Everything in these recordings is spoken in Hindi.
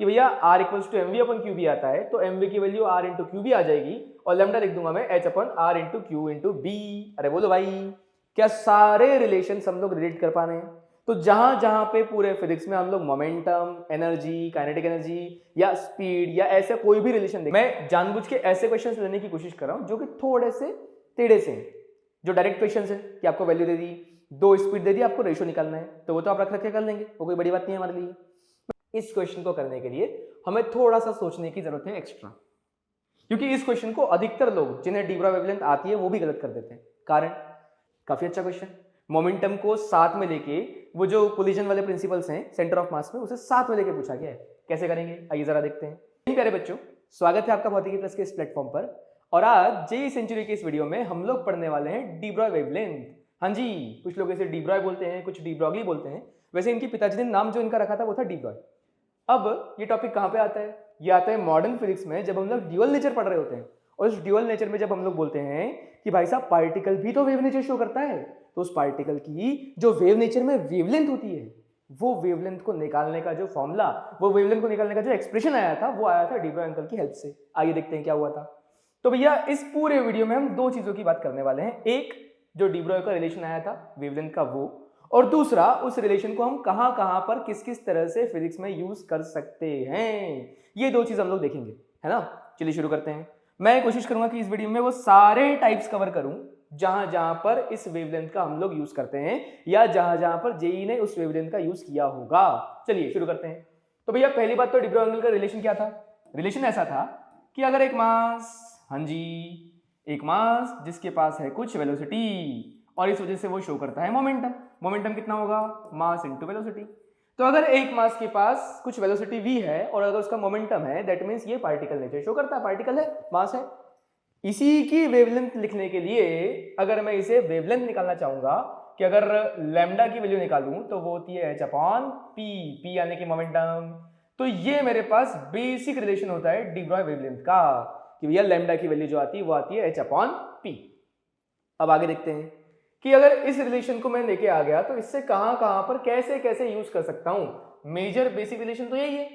कि भैया r equals to mv upon q भी आता है, तो mv की वैल्यू r इंटू क्यू भी आ जाएगी और लैम्डा लिख दूंगा मैं h upon r into q into b. अरे बोलो भाई, क्या सारे रिलेशन हम लोग रिलेट कर पा रहे हैं? तो जहां जहां पे पूरे फिजिक्स में हम लोग मोमेंटम, एनर्जी, काइनेटिक एनर्जी या स्पीड या ऐसे कोई भी रिलेशन मैं जानबूझ के ऐसे क्वेश्चंस लेने की कोशिश कर रहा हूं जो कि थोड़े से टेढ़े से हैं। जो डायरेक्ट क्वेश्चंस है कि आपको वैल्यू दे दी, दो स्पीड दे दी, आपको रेशो निकालना है, तो वो तो आप रख के कर लेंगे, वो कोई बड़ी बात नहीं है हमारे लिए। इस क्वेश्चन को करने के लिए हमें थोड़ा सा सोचने की जरूरत है एक्स्ट्रा, क्योंकि इस क्वेश्चन को अधिकतर लोग जिन्हें डी ब्रॉय वेवलेंथ आती है वो भी गलत कर देते हैं। कारण, काफी अच्छा क्वेश्चन, मोमेंटम को साथ में लेके वो जो कोलिजन वाले प्रिंसिपल्स हैं सेंटर ऑफ मास में, उसे साथ में लेके पूछा गया है। कैसे करेंगे आइए जरा देखते हैं। प्यारे बच्चों, स्वागत है आपका भौतिकी प्लस के इस प्लेटफॉर्म पर। और आज जेईई सेंचुरी के इस वीडियो में हम लोग पढ़ने वाले हैं डी ब्रॉय वेवलेंथ। हाँ जी, कुछ लोग इसे डी ब्रॉय बोलते हैं, कुछ डी ब्रॉगली बोलते हैं। वैसे इनके पिताजी ने नाम जो इनका रखा था वो था डी ब्रॉय। अब ये टॉपिक कहाँ पे आता है? ये आता है मॉडर्न फिजिक्स में, जब हम लोग ड्यूअल नेचर पढ़ रहे होते हैं। और उस ड्यूअल नेचर में जब हम लोग बोलते हैं कि भाई साहब पार्टिकल भी तो वेव नेचर शो करता है, तो उस पार्टिकल की जो वेव नेचर में वेवलेंथ होती है, वो वेवलेंथ को निकालने का जो फॉर्मूला, वो वेवलेंथ को निकालने का जो एक्सप्रेशन आया था, वो आया था डी ब्रॉय अंकल की हेल्प से। आइए देखते हैं क्या हुआ था। तो भैया इस पूरे वीडियो में हम दो चीजों की बात करने वाले हैं। एक, जो डी ब्रॉय का रिलेशन आया था वेवलेंथ का वो, और दूसरा उस रिलेशन को हम कहां कहां पर किस किस तरह से फिजिक्स में यूज कर सकते हैं। ये दो चीज हम लोग देखेंगे, है ना। चलिए शुरू करते हैं। मैं कोशिश करूंगा कि इस वीडियो में वो सारे टाइप्स कवर करूं जहां जहां पर इस वेवलेंथ का हम लोग यूज करते हैं, या जहां जहां पर जेईई ने उस वेवलेंथ का यूज किया होगा। चलिए शुरू करते हैं। तो भैया पहली बात तो डी ब्रॉय एंगल का रिलेशन क्या था? रिलेशन ऐसा था कि अगर एक मास, हाँ जी, एक मास जिसके पास है कुछ वेलोसिटी और इस वजह से वो शो करता है मोमेंटम। मोमेंटम कितना होगा? Mass into velocity. तो अगर एक मास के पास कुछ वेलोसिटी v है और अगर उसका मोमेंटम है, दैट मींस ये पार्टिकल नेचर शो करता है, पार्टिकल है, मास है। इसी की वेवलेंथ लिखने के लिए अगर मैं इसे वेवलेंथ निकालना चाहूंगा कि अगर लैम्डा की वैल्यू निकालूं तो वो होती है h अपॉन p, p यानी कि मोमेंटम। तो ये मेरे पास बेसिक रिलेशन होता है डी ब्रॉय वेवलेंथ का कि भैया लैम्डा की वैल्यू जो आती है वो आती है h अपॉन p। अब आगे देखते हैं कि अगर इस रिलेशन को मैं लेके आ गया तो इससे कहां कहां पर कैसे कैसे यूज कर सकता हूं। मेजर बेसिक रिलेशन तो यही है,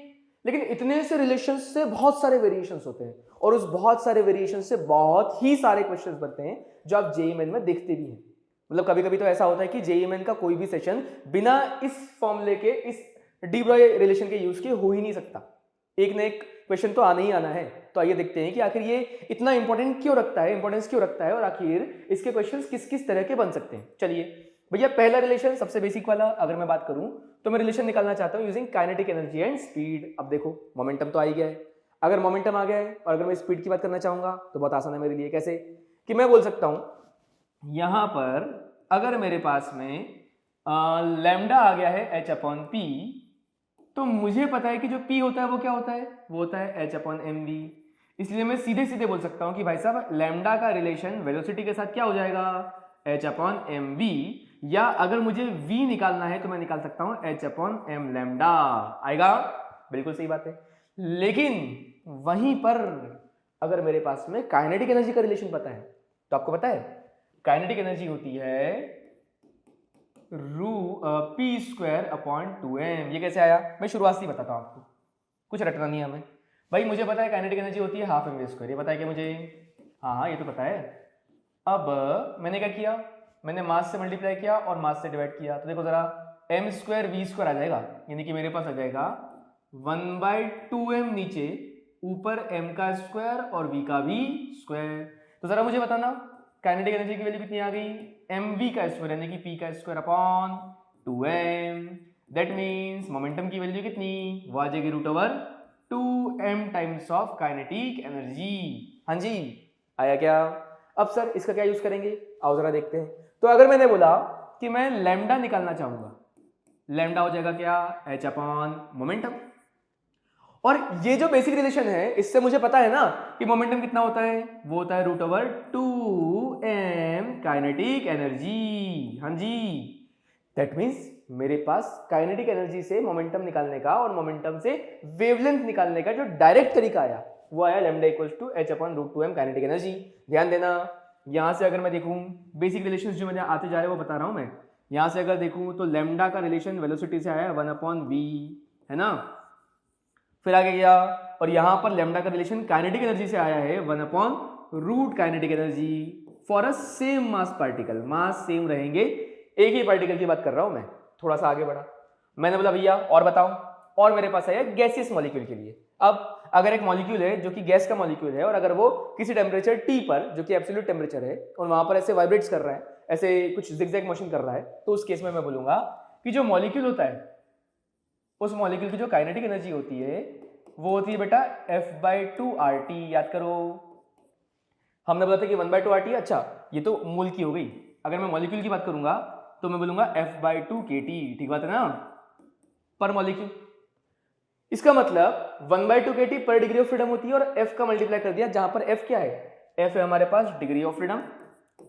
लेकिन इतने से रिलेशन से बहुत सारे वेरिएशंस होते हैं और उस बहुत सारे वेरिएशन से बहुत ही सारे क्वेश्चंस बनते हैं जो आप जेईई मेन में देखते भी हैं। मतलब कभी कभी तो ऐसा होता है कि जेईई मेन का कोई भी सेशन बिना इस फॉर्मूले के, इस डी ब्रॉय रिलेशन के यूज के हो ही नहीं सकता। एक न एक क्वेश्चन तो आना ही आना है। तो आइए देखते हैं कि आखिर ये इतना इंपॉर्टेंट क्यों रखता है, इंपॉर्टेंस क्यों रखता है, और आखिर इसके क्वेश्चंस किस किस तरह के बन सकते हैं। चलिए भैया पहला रिलेशन सबसे बेसिक वाला अगर मैं बात करूं तो मैं रिलेशन निकालना चाहता हूं using kinetic energy and speed. अब देखो मोमेंटम तो आ ही गया है, अगर मोमेंटम आ गया है और अगर मैं स्पीड की बात करना चाहूंगा तो बहुत आसान है मेरे लिए। कैसे कि मैं बोल सकता हूं यहां पर अगर मेरे पास में लैम्डा आ गया है h अपॉन पी, तो मुझे पता है कि जो P होता है वो क्या होता है, वो होता है h अपॉन एम वी। इसलिए मैं सीधे सीधे बोल सकता हूं कि भाई साहब लैम्डा का रिलेशन वेलोसिटी के साथ क्या हो जाएगा, h अपॉन एम वी। या अगर मुझे v निकालना है तो मैं निकाल सकता हूं h अपॉन एम लैम्डा। आएगा, बिल्कुल सही बात है। लेकिन वहीं पर अगर मेरे पास में काइनेटिक एनर्जी का रिलेशन पता है, तो आपको पता है काइनेटिक एनर्जी होती है पी स्क्वायर अपॉन 2m। ये कैसे आया, मैं शुरुआत से ही बताता हूँ आपको, कुछ रटना नहीं है हमें। भाई मुझे पता है काइनेटिक एनर्जी होती है हाफ एम वी स्क्वायर, ये पता है कि मुझे, हाँ हाँ ये तो पता है। अब मैंने क्या किया, मैंने मास से मल्टीप्लाई किया और मास से डिवाइड किया, तो देखो जरा m स्क्वायर वी स्क्वायर आ जाएगा, यानी कि मेरे पास आ जाएगा 1/2m नीचे, ऊपर m का स्क्वायर और v का भी स्क्वायर। तो जरा मुझे बताना काइनेटिक एनर्जी की वैल्यू कितनी आ गई, mv का स्क्वायर यानी कि p का square upon 2m। That means momentum की वैल्यू कितनी, वो आ जाएगी √2m times of kinetic energy. हाँ जी, आया क्या? अब सर इसका क्या यूज करेंगे, आओ जरा देखते हैं। तो अगर मैंने बोला कि मैं लैम्डा निकालना चाहूंगा, लैम्डा हो जाएगा क्या, h अपॉन मोमेंटम। और ये जो बेसिक रिलेशन है इससे मुझे पता है ना कि मोमेंटम कितना होता है, वो होता है √2m काइनेटिक एनर्जी। हाँ जी, दैट मींस मेरे पास काइनेटिक एनर्जी से मोमेंटम निकालने का और मोमेंटम से वेवलेंथ निकालने का जो डायरेक्ट तरीका आया वो आया lambda equals to h upon √2m kinetic energy. ध्यान देना, यहां से अगर मैं देखूं बेसिक रिलेशंस जो मैंने आते जा रहे हैं वो बता रहा हूं मैं। यहां से अगर देखूं तो लैम्डा का रिलेशन वेलोसिटी से आया 1/v, है ना। फिर आगे गया और यहाँ पर लेमडा का रिलेशन काइनेटिक एनर्जी से आया है 1/रूट kinetic energy for a same mass particle. Mass सेम रहेंगे, एक ही पार्टिकल की बात कर रहा हूं मैं। थोड़ा सा आगे बढ़ा, मैंने बोला भैया और बताओ, और मेरे पास आया गैसियस मॉलिक्यूल के लिए। अब अगर एक मॉलिक्यूल है जो कि गैस का मॉलिक्यूल है और अगर वो किसी टेम्परेचर T पर, जो कि एब्सोल्यूट टेम्परेचर है, और वहां पर ऐसे वाइब्रेट्स कर रहा है, ऐसे कुछ जिगजैग मोशन कर रहा है, तो उस केस में मैं बोलूंगा कि जो मॉलिक्यूल होता है उस मॉलिक्यूल की जो काइनेटिक एनर्जी होती है वो होती है बेटा F/2 RT। याद करो, हमने बोला था कि 1/2 RT। अच्छा, ये तो मोल की हो गई। अगर मैं मॉलिक्यूल की बात करूंगा तो मैं बोलूंगा F/2 kT। ठीक बात है ना, पर मॉलिक्यूल। इसका मतलब 1/2 kT पर डिग्री ऑफ फ्रीडम होती है, और F का मल्टीप्लाई कर दिया, जहां पर F क्या है, F है हमारे पास डिग्री ऑफ फ्रीडम।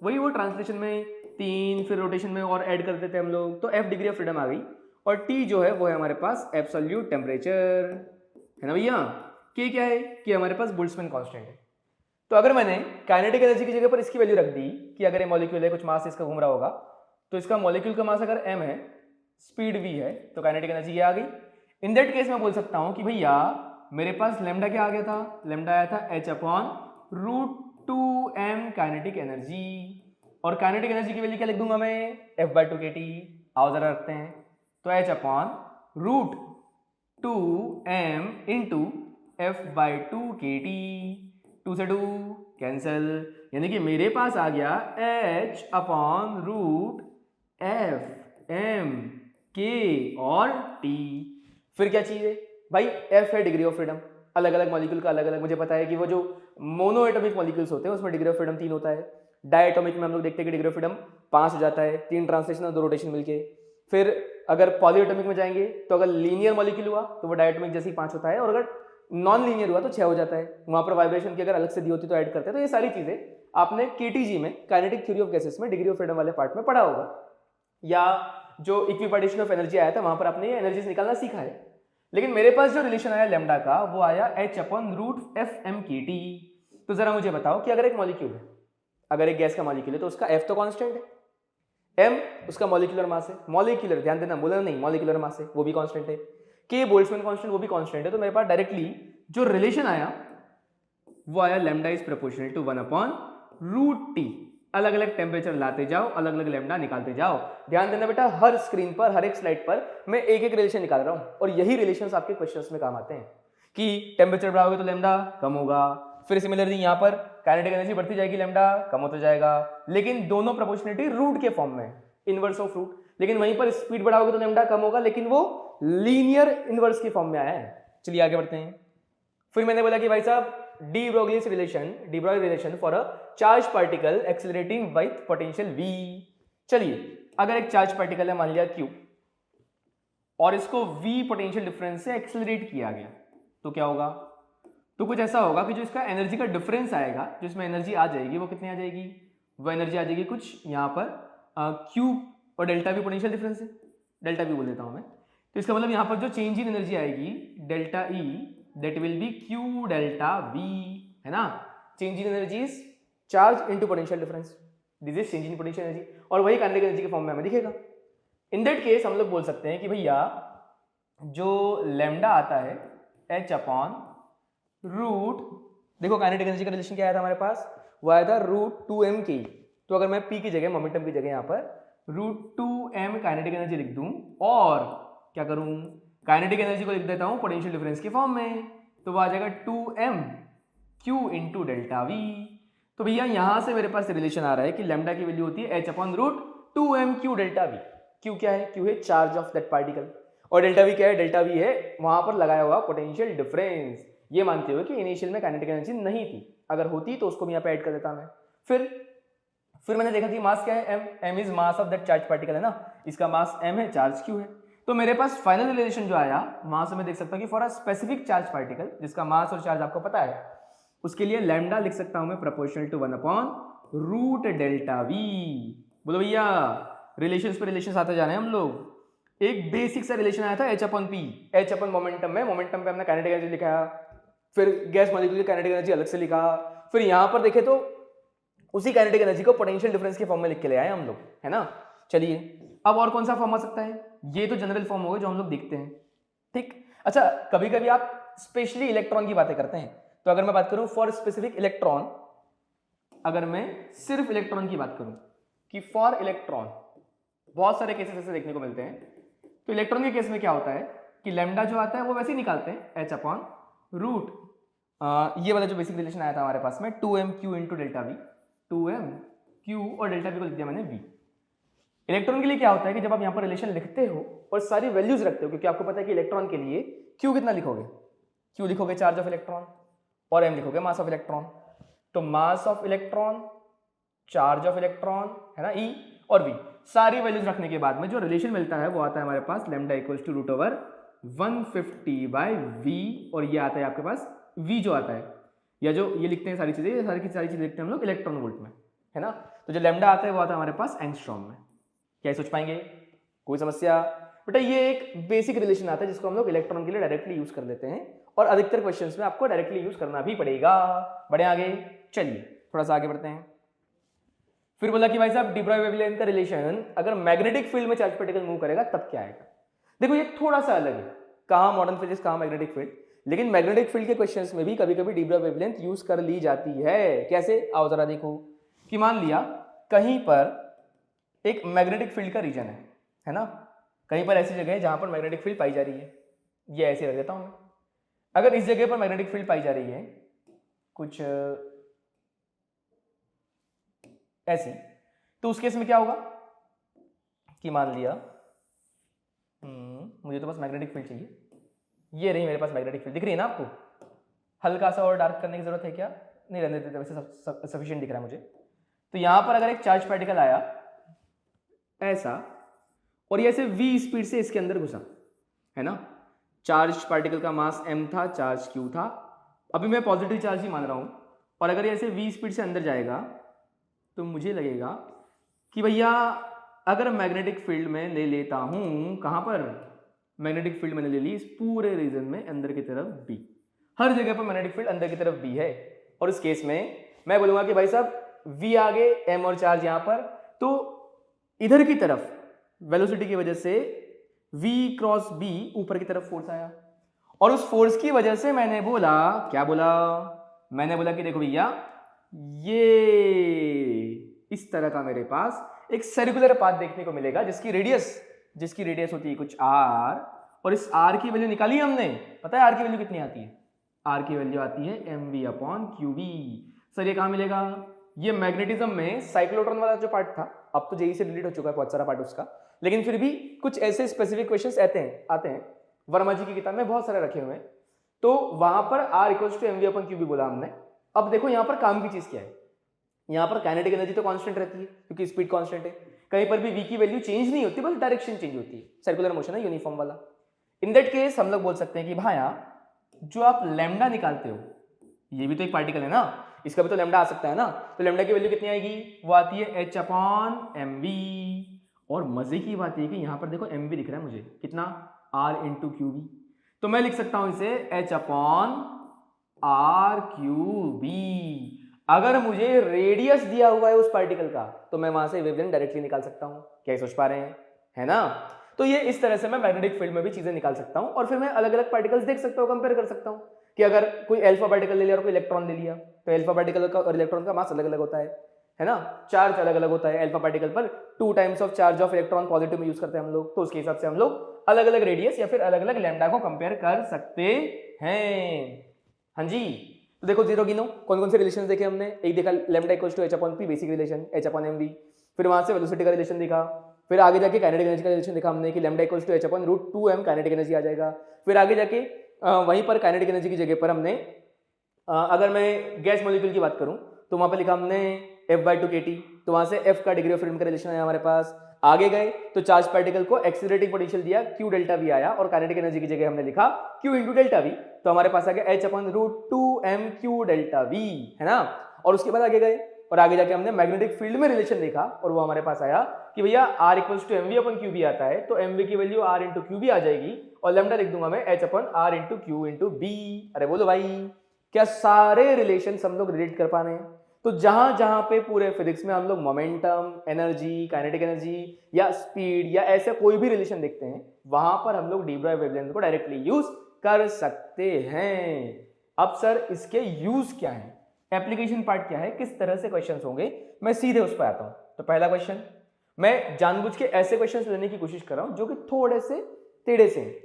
वही वो ट्रांसलेशन में 3 फिर रोटेशन में और ऐड कर देते हैं हम लोग, तो F डिग्री ऑफ फ्रीडम आ गई, और T जो है वो है हमारे पास एब्सोल्यूट टेम्परेचर, है ना भैया। K क्या है, कि हमारे पास बोल्ट्जमैन कांस्टेंट है। तो अगर मैंने काइनेटिक एनर्जी की जगह पर इसकी वैल्यू रख दी कि अगर ये मॉलिक्यूल है, कुछ मास इसका घूम रहा होगा, तो इसका मॉलिक्यूल का मास अगर m है, स्पीड v है, तो काइनेटिक एनर्जी ये आ गई। इन दैट केस मैं बोल सकता हूं कि भैया मेरे पास लेमडा क्या आ गया था, लेमडा आया था h/√2m काइनेटिक एनर्जी, और काइनेटिक एनर्जी की वैल्यू क्या लिख दूंगा मैं, F/2 kT। आओ जरा रखते हैं, तो h/√2m इंटू F/2 kT, 2 से 2 कैंसल, यानी कि मेरे पास आ गया h/√f/m k और t। फिर क्या चाहिए भाई, f है डिग्री ऑफ फ्रीडम। अलग अलग मॉलिक्यूल का अलग अलग, मुझे पता है कि वो जो मोनो एटॉमिक मॉलिक्यूल्स होते हैं उसमें डिग्री ऑफ फ्रीडम 3 होता है। डायटोमिक में हम लोग देखते हैं कि डिग्री ऑफ फ्रीडम 5 हो जाता है, 3 ट्रांसलेशन और 2 रोटेशन मिलके। फिर अगर पॉलीएटॉमिक में जाएंगे तो अगर लीनियर मॉलिक्यूल हुआ तो वो डायटोमिक जैसे ही 5 होता है, और अगर नॉन लीनियर हुआ तो 6 हो जाता है। वहां पर वाइब्रेशन की अगर अलग से दी होती तो ऐड करते हैं। तो ये सारी चीजें आपने केटीजी में, काइनेटिक थ्योरी ऑफ गैसेस में, डिग्री ऑफ फ्रीडम वाले पार्ट में पढ़ा होगा, या जो इक्विपार्टीशन ऑफ एनर्जी आया था वहां पर आपने ये एनर्जी निकालना सीखा है। लेकिन मेरे पास जो रिलेशन आया लेमडा का वो आया h/√fm kT। तो जरा मुझे बताओ कि अगर एक मॉलिक्यूल है, अगर एक गैस का मॉलिक्यूल है, तो उसका F तो कांस्टेंट है, m उसका मॉलिक्यूलर मास है, मॉलिक्यूलर ध्यान देना, बोला नहीं, मॉलिक्यूलर मास है वो भी कांस्टेंट है, k बोल्ट्जमैन कांस्टेंट वो भी कांस्टेंट है। तो मेरे पास डायरेक्टली जो रिलेशन आया वो आया lambda is proportional to 1/√T। अलग अलग टेम्परेचर लाते जाओ, अलग अलग लेमडा निकालते जाओ। ध्यान देना बेटा, हर स्क्रीन पर, हर एक स्लाइड पर मैं एक एक रिलेशन निकाल रहा हूं, और यही रिलेशंस आपके क्वेश्चंस में काम आते हैं कि टेम्परेचर बढ़ाओगे तो लेमडा कम होगा, फिर सिमिलरली यहाँ पर काइनेटिक एनर्जी बढ़ती जाएगी, लेमडा कम होता जाएगा, लेकिन दोनों प्रोपोर्शनलिटी रूट के फॉर्म में, इनवर्स ऑफ रूट। लेकिन वहीं पर स्पीड बढ़ाओगे तो लेमडा कम होगा, लेकिन वो लीनियर इनवर्स के फॉर्म में आया है। चलिए आगे बढ़ते हैं। फिर मैंने बोला कि भाई साहब de Broglie relation for a charge particle accelerating with potential v। चलिए, अगर एक चार्ज पार्टिकल है, मान लिया q, और इसको v पोटेंशियल डिफरेंस से एक्सेलरेट किया गया, तो क्या होगा, तो कुछ ऐसा होगा कि जो इसका एनर्जी का डिफरेंस आएगा, जो इसमें एनर्जी आ जाएगी, वो कितनी आ जाएगी, वो एनर्जी आ जाएगी कुछ यहाँ पर q और डेल्टा v पोटेंशियल डिफरेंस है, डेल्टा v बोल देता हूं मैं। तो इसका मतलब यहाँ पर जो चेंज इन एनर्जी आएगी delta E, that will B q delta v, है ना। Change in energy is charge into potential difference, this is change in potential energy, और वही काइनेटिक एनर्जी के फॉर्म में हमें दिखेगा। इन दैट केस हम लोग बोल सकते हैं कि भैया जो लेमडा आता है h/रूट, देखो काइनेटिक एनर्जी का रिलेशन क्या आया था हमारे पास, वो आया था √2m k। तो अगर मैं p की जगह, मोमेंटम की जगह यहाँ पर √2m काइनेटिक एनर्जी लिख दूं, और क्या करूं, काइनेटिक एनर्जी को लिख देता हूं पोटेंशियल डिफरेंस के फॉर्म में, तो वो आ जाएगा 2m q into delta v। तो भैया यहां से मेरे पास रिलेशन आ रहा है कि लेमडा की वैल्यू होती है h/√2m q delta v। q क्या है, q है चार्ज ऑफ दैट पार्टिकल, और डेल्टा v क्या है, डेल्टा v है वहां पर लगाया हुआ पोटेंशियल डिफरेंस। ये मानते हुए कि इनिशियल में काइनेटिक एनर्जी नहीं थी, अगर होती तो उसको भी यहाँ पे ऐड कर देता मैं। फिर मैंने देखा कि मास क्या है, m is mass of that charge particle, है ना, इसका मास m है, चार्ज q है। तो मेरे पास फाइनल रिलेशन जो आया वहां से मैं देख सकता हूं कि for a specific charge particle जिसका मास और चार्ज आपको पता है, उसके लिए लैम्डा लिख सकता हूं मैं प्रोपोर्शनल टू 1/रूट डेल्टा v। बोलो भैया, रिलेशंस पे रिलेशंस आते जा रहे हैं हम लोग। एक बेसिक सा रिलेशन आया था h/p, h अपन मोमेंटम में, मोमेंटम पे हमने काइनेटिक एनर्जी लिखा, फिर गैस मॉलिक्यूल की काइनेटिक एनर्जी अलग से लिखा, फिर यहां पर देखे तो उसी काइनेटिक एनर्जी को पोटेंशियल डिफरेंस के फॉर्म में लिख के ले आए हम लोग, है ना। चलिए, अब और कौन सा फॉर्म आ सकता है, ये तो जनरल फॉर्म हो गया जो हम लोग देखते हैं, ठीक। अच्छा, कभी कभी आप स्पेशली इलेक्ट्रॉन की बातें करते हैं, तो अगर मैं बात करूं फॉर स्पेसिफिक इलेक्ट्रॉन, अगर मैं सिर्फ इलेक्ट्रॉन की बात करूं कि फॉर इलेक्ट्रॉन, बहुत सारे केसेस ऐसे देखने को मिलते हैं। तो इलेक्ट्रॉन के केस में क्या होता है कि लैम्डा जो आता है वो वैसे ही निकालते हैं h अपॉन रूट, ये वाला जो बेसिक रिलेशन आया था हमारे पास में 2m/q into delta we, 2m/q और डेल्टा वी को लिख दिया मैंने v। इलेक्ट्रॉन के लिए क्या होता है कि जब आप यहाँ पर रिलेशन लिखते हो और सारी वैल्यूज रखते हो, क्योंकि आपको पता है कि इलेक्ट्रॉन के लिए q कितना लिखोगे, q लिखोगे चार्ज ऑफ इलेक्ट्रॉन और m लिखोगे मास ऑफ इलेक्ट्रॉन। तो मास of electron, charge of electron है ना, E और V, सारी वैल्यूज रखने के बाद में जो रिलेशन मिलता है वो आता है हमारे पास lambda equals to root over 150/v, और ये आता है आपके पास V जो आता है, या जो ये लिखते हैं सारी चीजें, ये सारी की सारी चीजें लिखते हैं हम लोग इलेक्ट्रॉन वोल्ट में, है ना। तो जो लैम्डा आता है वो आता है हमारे पास एंगस्ट्रॉम में। क्या सोच पाएंगे, कोई समस्या? बेटा ये एक बेसिक रिलेशन आता है जिसको हम लोग इलेक्ट्रॉन के लिए डायरेक्टली यूज कर लेते हैं, और अधिकतर क्वेश्चंस में आपको डायरेक्टली यूज करना भी पड़ेगा। बढ़े आगे, चलिए थोड़ा सा आगे बढ़ते हैं। फिर बोला कि भाई साहब डी ब्रॉय वेवलेंथ का रिलेशन अगर मैग्नेटिक फील्ड में चार्ज पार्टिकल मूव करेगा तब क्या आएगा। देखो ये थोड़ा सा अलग है, कहाँ मॉडर्न फिजिक्स कहाँ मैग्नेटिक फील्ड, लेकिन मैग्नेटिक फील्ड के क्वेश्चंस में भी कभी कभी डी ब्रॉय वेवलेंथ यूज कर ली जाती है। कैसे, आओ जरा देखो कि मान लिया कहीं पर एक मैग्नेटिक फील्ड का रीजन है ना, कहीं पर ऐसी जगह है जहां पर मैग्नेटिक फील्ड पाई जा रही है, ये ऐसे रख देता हूं मैं। अगर इस जगह पर मैग्नेटिक फील्ड पाई जा रही है कुछ ऐसी, तो उस केस में क्या होगा कि मान लिया मुझे तो बस मैग्नेटिक फील्ड चाहिए, ये रही मेरे पास मैग्नेटिक फील्ड, दिख रही है ना आपको, हल्का सा और डार्क करने की जरूरत है क्या, नहीं रहने देते, वैसे सफिशिएंट दिख रहा है मुझे। तो यहां पर अगर एक चार्ज पार्टिकल आया ऐसा, और ये ऐसे v स्पीड से इसके अंदर घुसा, है ना, चार्ज पार्टिकल का मास m था, चार्ज q था, अभी मैं पॉजिटिव चार्ज ही मान रहा हूं, और अगर ये ऐसे v स्पीड से अंदर जाएगा तो मुझे लगेगा कि भैया अगर मैग्नेटिक फील्ड में ले लेता हूं, कहां पर मैग्नेटिक फील्ड मैंने ले ली इस पूरे रीजन में अंदर की तरफ b, हर जगह पर मैग्नेटिक फील्ड अंदर की तरफ b है, और इस केस में मैं बोलूंगा कि भाई साहब v आगे m और चार्ज यहां पर, तो इधर की तरफ वेलोसिटी की वजह से v क्रॉस b ऊपर की तरफ फोर्स आया, और उस फोर्स की वजह से मैंने बोला, क्या बोला, मैंने बोला कि देखो भैया ये इस तरह का मेरे पास एक सर्कुलर पाथ देखने को मिलेगा जिसकी रेडियस होती है कुछ r, और इस r की वैल्यू निकाली हमने, पता है r की वैल्यू कितनी आती है, r की वैल्यू आती है mv/qv। सर ये कहां मिलेगा, ये मैग्नेटिज्म में साइक्लोट्रॉन वाला जो पार्ट था, अब तो जेई से रिलेट हो चुका है बहुत सारा पार्ट उसका, लेकिन फिर भी कुछ ऐसे स्पेसिफिक क्वेश्चंस आते हैं वर्मा जी की किताब में बहुत सारे रखे हुए हैं, तो वहां पर r = mv/qv बोला हमने। अब देखो यहाँ पर काम की चीज क्या है, यहाँ पर काइनेटिक एनर्जी तो कांस्टेंट रहती है क्योंकि स्पीड कांस्टेंट है, कहीं पर भी v की वैल्यू चेंज नहीं होती, बस डायरेक्शन चेंज होती है, सर्कुलर मोशन है यूनिफॉर्म वाला। इन दैट केस हम लोग बोल सकते हैं कि भाया जो आप लैम्डा निकालते हो, ये भी तो एक पार्टिकल है ना, इसका भी तो लैम्डा आ सकता है ना, तो लैम्डा की वैल्यू कितनी आएगी, वो आती है h/mv, और मजे की बात है कि यहाँ पर देखो mv दिख रहा है मुझे, कितना, r/qv, तो मैं लिख सकता हूं इसे h/r/qv। अगर मुझे रेडियस दिया हुआ है उस पार्टिकल का तो मैं वहां से वेवलेंथ डायरेक्टली निकाल सकता हूं, क्या सोच पा रहे हैं, है ना। तो ये इस तरह से मैं मैग्नेटिक फील्ड में भी चीजें निकाल सकता हूं, और फिर मैं अलग अलग पार्टिकल्स देख सकता हूं, कंपेयर कर सकता हूं कि अगर कोई अल्फा पार्टिकल ले लिया और कोई इलेक्ट्रॉन ले लिया, तो अल्फा पार्टिकल का और इलेक्ट्रॉन का मास अलग अलग होता है ना, चार्ज अलग अलग होता है, अल्फा पार्टिकल पर 2 times of charge of electron positive में यूज करते हैं हम लोग, तो उसके हिसाब से हम लोग अलग अलग रेडियस या फिर अलग अलग लैम्डा को कंपेयर कर सकते हैं। हाँ जी, तो देखो जीरो गिनो, कौन कौन से रिलेशन देखे हमने, एक देखा lambda equals to h/p basic relation, h/mv, फिर वहां से वेलोसिटी का रिलेशन देखा, फिर आगे जाके काइनेटिक एनर्जी का रिलेशन देखा हमने कि lambda equals to h/√2m kinetic energy आ जाएगा, फिर आगे जाके वहीं पर काइनेटिक एनर्जी की जगह पर हमने अगर मैं गैस मॉलिक्यूल की बात करूं तो वहां पे लिखा हमने F/2 kT, तो वहां से F का डिग्री ऑफ फ्रीडम का रिलेशन आया हमारे पास। आगे गए तो चार्ज पार्टिकल को एक्सीलरेटिंग पोटेंशियल दिया Q डेल्टा V आया, और काइनेटिक एनर्जी की जगह हमने लिखा Q इंटू डेल्टा V, तो हमारे पास आ गया h/√2m Q डेल्टा V, है ना। और उसके बाद आगे गए और आगे जाके हमने मैग्नेटिक फील्ड में रिलेशन देखा, और वो हमारे पास आया कि भैया r = mv/qb आता है, तो mv की वैल्यू r/qb आ जाएगी, और लैम्डा लिख दूंगा मैं h/r/q/b। अरे बोलो भाई, क्या सारे रिलेशन हम लोग रिलेट कर पा रहे हैं। तो जहां जहां पे पूरे फिजिक्स में हम लोग मोमेंटम, एनर्जी, काइनेटिक एनर्जी या स्पीड या ऐसे कोई भी रिलेशन देखते हैं, वहां पर हम लोग डी ब्रॉय वेवलेंथ को डायरेक्टली यूज कर सकते हैं। अब सर इसके यूज क्या है, एप्लीकेशन पार्ट क्या है, किस तरह से क्वेश्चंस होंगे, मैं सीधे उस पर आता हूं। तो पहला क्वेश्चन, मैं जानबूझ के ऐसे क्वेश्चंस लेने की कोशिश कर रहा हूं जो कि थोड़े से टेढ़े से हैं।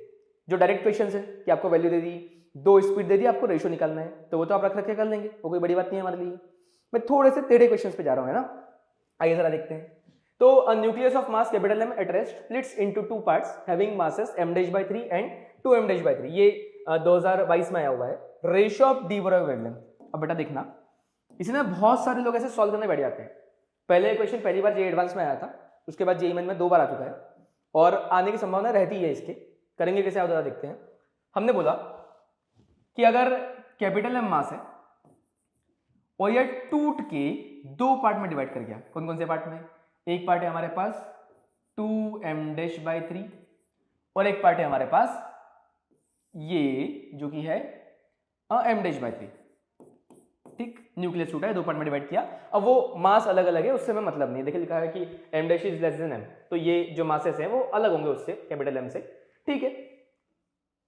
जो डायरेक्ट क्वेश्चंस है कि आपको वैल्यू दे दी, 2 स्पीड दे दी, आपको रेशियो निकालना है, तो वो तो आप रख रख के कर लेंगे, वो कोई बड़ी बात नहीं है हमारे लिए। मैं थोड़े से टेढ़े क्वेश्चंस पे जा रहा हूं, है ना। आइए जरा देखते हैं। तो a nucleus of mass capital M at rest splits into two parts having masses m'/3 and 2m'/3। ये 2022 में आया हुआ है, रेशियो ऑफ डी ब्रोग वेवलेंथ। अब बेटा देखना, इसे ना बहुत सारे लोग ऐसे सॉल्व करने बैठ जाते हैं। पहले क्वेश्चन पहली बार जे एडवांस में आया था, उसके बाद जेईई मेन में 2 बार आ चुका है और आने की संभावना रहती है इसके। करेंगे कैसे आप देखते हैं। हमने बोला कि अगर कैपिटल एम मास है और यह टूट के 2 पार्ट में डिवाइड कर गया, कौन कौन से पार्ट में, एक पार्ट है हमारे पास 2m'/3 और एक पार्ट है हमारे पास ये जो कि है m'/3। ठीक, न्यूक्लियस टूटा है, 2 पार्ट में डिवाइड किया। अब वो मास अलग अलग है, उससे मैं मतलब नहीं, देखिए लिखा है कि m' is less than m, तो ये जो मासेस हैं वो अलग होंगे उससे, कैपिटल M से। ठीक है,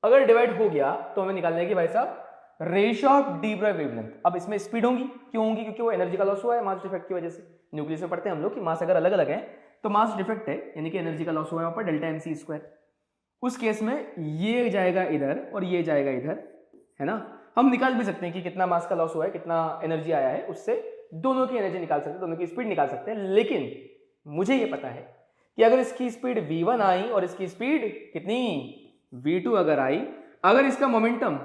अगर डिवाइड हो गया तो हमें निकालना है कि भाई साहब रेशियो ऑफ डी ब्रोग वेवलेंथ। अब इसमें स्पीड होंगी, क्यों होंगी, क्योंकि वो एनर्जी का लॉस हुआ है मास डिफेक्ट की वजह से। न्यूक्लियस में पढ़ते हैं हम लोग कि मास अगर अलग अलग है तो मास डिफेक्ट है, यानी कि एनर्जी का लॉस हुआ है वहां पर, डेल्टा mc²। उस केस में ये जाएगा इधर और ये जाएगा इधर, है ना। हम निकाल भी सकते हैं कि कितना मास का लॉस हुआ है, कितना एनर्जी आया है, उससे दोनों की एनर्जी निकाल सकते हैं, दोनों की स्पीड निकाल सकते हैं। लेकिन मुझे ये पता है कि अगर इसकी स्पीड v1 आई और इसकी स्पीड कितनी v2 अगर आई, अगर इसका मोमेंटम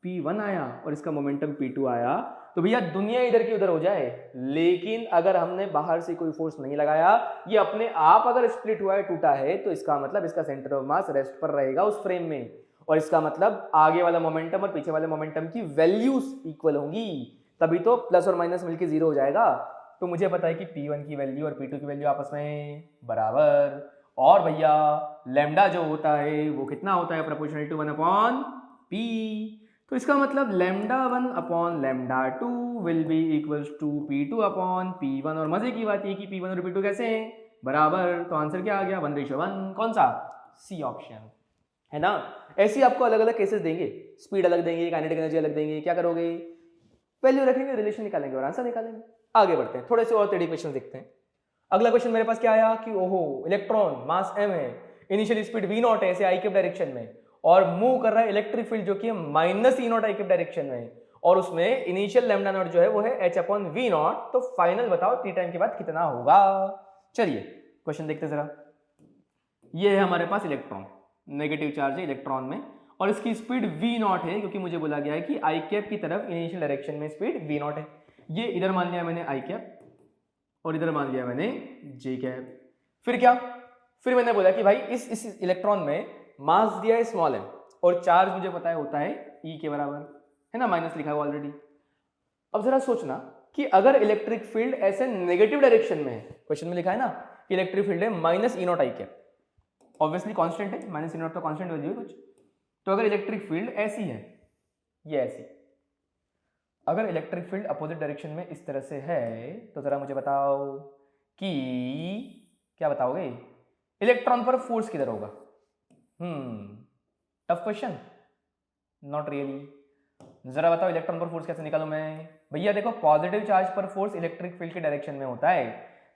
p1 आया और इसका मोमेंटम p2 आया, तो भैया दुनिया इधर की उधर हो जाए। लेकिन अगर हमने बाहर से कोई फोर्स नहीं लगाया, ये अपने आप अगर स्प्लिट हुआ है, टूटा है, तो इसका मतलब इसका सेंटर ऑफ मास रेस्ट पर रहेगा उस फ्रेम में, और इसका मतलब आगे वाला मोमेंटम और पीछे वाले मोमेंटम की वैल्यूज इक्वल होंगी, तभी तो प्लस और माइनस मिलके 0 हो जाएगा। तो मुझे पता है कि p1 की वैल्यू और p2 की वैल्यू आपस में बराबर, और भैया लैम्डा जो होता है वो कितना होता है, प्रोपोर्शनल टू 1/p। तो इसका मतलब λ1/λ2 will be equals to p2/p1। और मजे की बात ये कि p1 और p2 कैसे हैं, बराबर। तो आंसर क्या आ गया, 1:1। कौन सा, सी ऑप्शन, है ना। ऐसे ही आपको अलग अलग केसेस देंगे, स्पीड अलग देंगे, काइनेटिक एनर्जी अलग देंगे, क्या करोगे, वैल्यू रखेंगे, रिलेशन निकालेंगे और आंसर निकालेंगे। आगे बढ़ते हैं, थोड़े से और टेढ़े क्वेश्चन देखते हैं। अगला क्वेश्चन मेरे पास क्या आया कि ओहो इलेक्ट्रॉन मास m है, इनिशियल स्पीड v0 है ऐसे i के डायरेक्शन में, और मूव कर रहा है इलेक्ट्रिक फील्ड जो कि -E0 i के डायरेक्शन में, और उसमें इनिशियल लैम्डा नॉट जो है वो है h/v0। तो फाइनल बताओ टी टाइम के बाद कितना होगा। चलिए क्वेश्चन देखते जरा। ये है हमारे पास इलेक्ट्रॉन, नेगेटिव चार्ज है इलेक्ट्रॉन में, और इसकी स्पीड v0 है, क्योंकि मुझे बोला गया है कि i कैप की तरफ इनिशियल डायरेक्शन में स्पीड v0 है। ये इधर मान लिया मैंने i कैप और इधर मान लिया मैंने j कैप। फिर क्या, फिर मैंने बोला कि भाई इस इलेक्ट्रॉन में मास दिया है स्मॉल m और चार्ज मुझे पता है होता है E के बराबर, है ना, माइनस लिखा हुआ ऑलरेडी। अब जरा सोचना कि अगर इलेक्ट्रिक फील्ड ऐसे नेगेटिव डायरेक्शन में है, क्वेश्चन में लिखा है ना कि इलेक्ट्रिक फील्ड है -E0 i cap, obviously constant है, -E0 तो कांस्टेंट वैल्यू है कुछ। तो अगर इलेक्ट्रिक फील्ड ऐसी है, ये ऐसी, अगर इलेक्ट्रिक फील्ड अपोजिट डायरेक्शन में इस तरह से है, तो जरा मुझे बताओ कि क्या बताओगे, इलेक्ट्रॉन पर फोर्स किधर होगा। Tough question, not really. जरा बताओ इलेक्ट्रॉन पर फोर्स कैसे निकालूं मैं। भैया देखो पॉजिटिव चार्ज पर फोर्स इलेक्ट्रिक फील्ड के डायरेक्शन में होता है,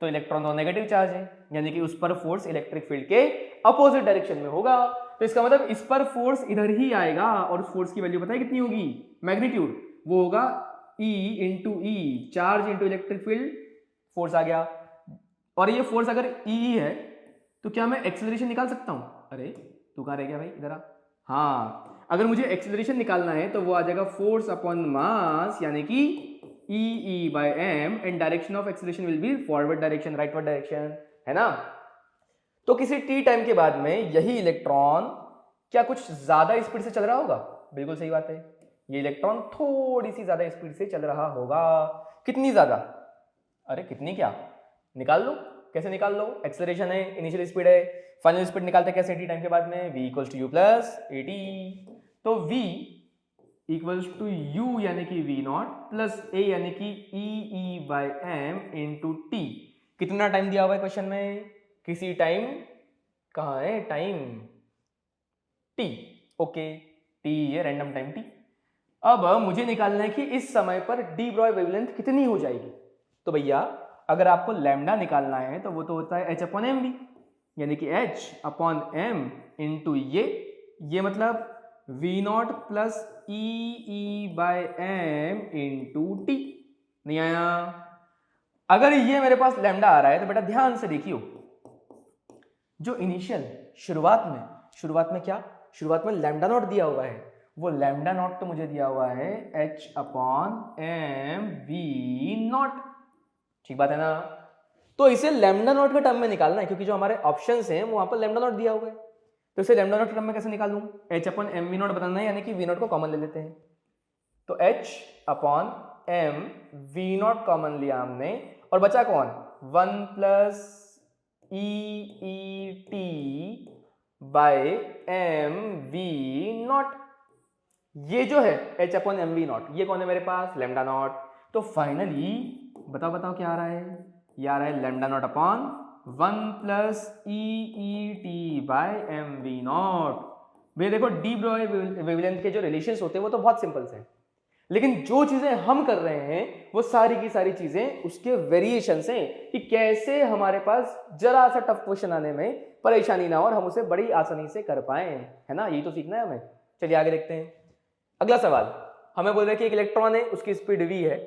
तो इलेक्ट्रॉन तो नेगेटिव चार्ज है, यानी कि उस पर फोर्स इलेक्ट्रिक फील्ड के अपोजिट डायरेक्शन में होगा। तो इसका मतलब इस पर फोर्स इधर ही आएगा, और उस फोर्स की वैल्यू पता है कितनी होगी, मैग्नीट्यूड, वो होगा E into E, charge into electric field, force आ गया। और ये फोर्स अगर E है तो क्या मैं एक्सेलरेशन निकाल सकता हूं। अरे तू कहां रह गया भाई, इधर आ। हाँ, अगर मुझे एक्सेलरेशन निकालना है तो वो आ जाएगा फोर्स अपॉन मास, यानी कि E/m, and direction of acceleration will be forward direction, rightward direction, है ना। तो किसी टी टाइम के बाद में यही इलेक्ट्रॉन क्या कुछ ज्यादा स्पीड से चल रहा होगा, बिल्कुल सही बात है, ये इलेक्ट्रॉन थोड़ी सी ज्यादा स्पीड से चल रहा होगा। कितनी ज्यादा, अरे कितनी, क्या निकाल लो, कैसे निकाल लो, एक्सेलरेशन है, इनिशियल स्पीड है, फाइनल स्पीड निकालते कैसे टी टाइम के बाद में, v equals to u plus at। तो v इक्वल्स टू u यानी कि v0 प्लस a यानी कि E/m इंटू t। कितना टाइम दिया हुआ है क्वेश्चन में, किसी टाइम, कहाँ है टाइम, t, ओके, टी ये रैंडम टाइम टी। अब मुझे निकालना है कि इस समय पर डी ब्रॉय वेवलेंथ कितनी हो जाएगी। तो भैया अगर आपको लैम्डा निकालना है तो वो तो होता है एच अपॉन एम वी, यानी कि एच अपॉन एम इंटू ये मतलब v naught plus e by m into t. नहीं आया? अगर ये मेरे पास लैम्डा आ रहा है तो बेटा ध्यान से देखियो, जो इनिशियल शुरुआत में क्या, शुरुआत में लैम्डा नॉट दिया हुआ है, वो लैम्डा नॉट तो मुझे दिया हुआ है H upon M we naught. ठीक बात है ना? तो इसे लैम्डा नॉट के टर्म में निकालना है, क्योंकि जो हमारे ऑप्शंस हैं वहां पर लैम्डा नॉट दिया हुआ है। तो इसे लैम्डा नॉट के टर्म में कैसे निकालूं? H upon M we naught बताना है, यानी कि वी नॉट को कॉमन ले लेते हैं। तो H upon M we not common लिया हमने, और बचा कौन? 1 plus E T by M we not. ये जो है H upon M we not, ये कौन है मेरे पास? Lambda not. तो फाइनली बताओ क्या आ रहा है? ये आ रहा है lambda not upon 1 plus E T by M we not. भैया देखो डी ब्रॉय वेवलेंथ के जो रिलेशंस होते हैं वो तो बहुत सिंपल से, लेकिन जो चीजें हम कर रहे हैं वो सारी की सारी चीजें उसके वेरिएशंस हैं, कि कैसे हमारे पास जरा सा टफ क्वेश्चन आने में परेशानी ना हो और हम उसे बड़ी आसानी से कर पाए, है ना? यही तो सीखना है हमें। चलिए आगे देखते हैं। अगला सवाल हमें बोल रहा है कि एक इलेक्ट्रॉन है, उसकी स्पीड v है,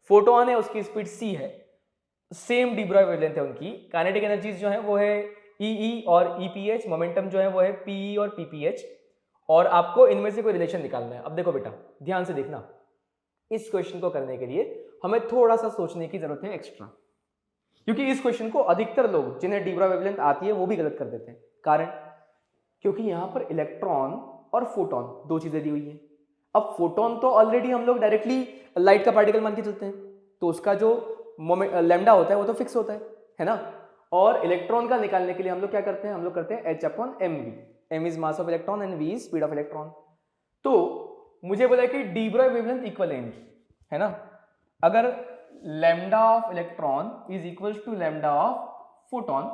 फोटोन है, उसकी स्पीड c है, सेम डी ब्रॉय वेवलेंथ है उनकी। काइनेटिक एनर्जीज जो है वो है ई और ईपीएच, मोमेंटम जो है वो है पीई और पीपीएच, और आपको इनमें से कोई रिलेशन निकालना है। अब देखो बेटा ध्यान से देखना, इस क्वेश्चन को करने के लिए हमें थोड़ा सा सोचने की जरूरत है एक्स्ट्रा, क्योंकि इस क्वेश्चन को अधिकतर लोग जिन्हें डी ब्रॉय वेवलेंथ आती है वो भी गलत कर देते हैं। कारण क्योंकि यहां पर इलेक्ट्रॉन और फोटोन दो चीजें दी हुई हैं। अब फोटोन तो ऑलरेडी हम लोग डायरेक्टली लाइट का पार्टिकल मान के चलते हैं, तो उसका जो लैम्डा होता है वो तो फिक्स होता है ना? और इलेक्ट्रॉन का निकालने के लिए हम लोग क्या करते हैं? हम लोग करते हैं h upon M v. M is mass of electron and v is speed of electron. तो मुझे बोला कि डी ब्रॉय वेवलेंथ इक्वल है ना? अगर lambda of electron is equal to lambda of photon,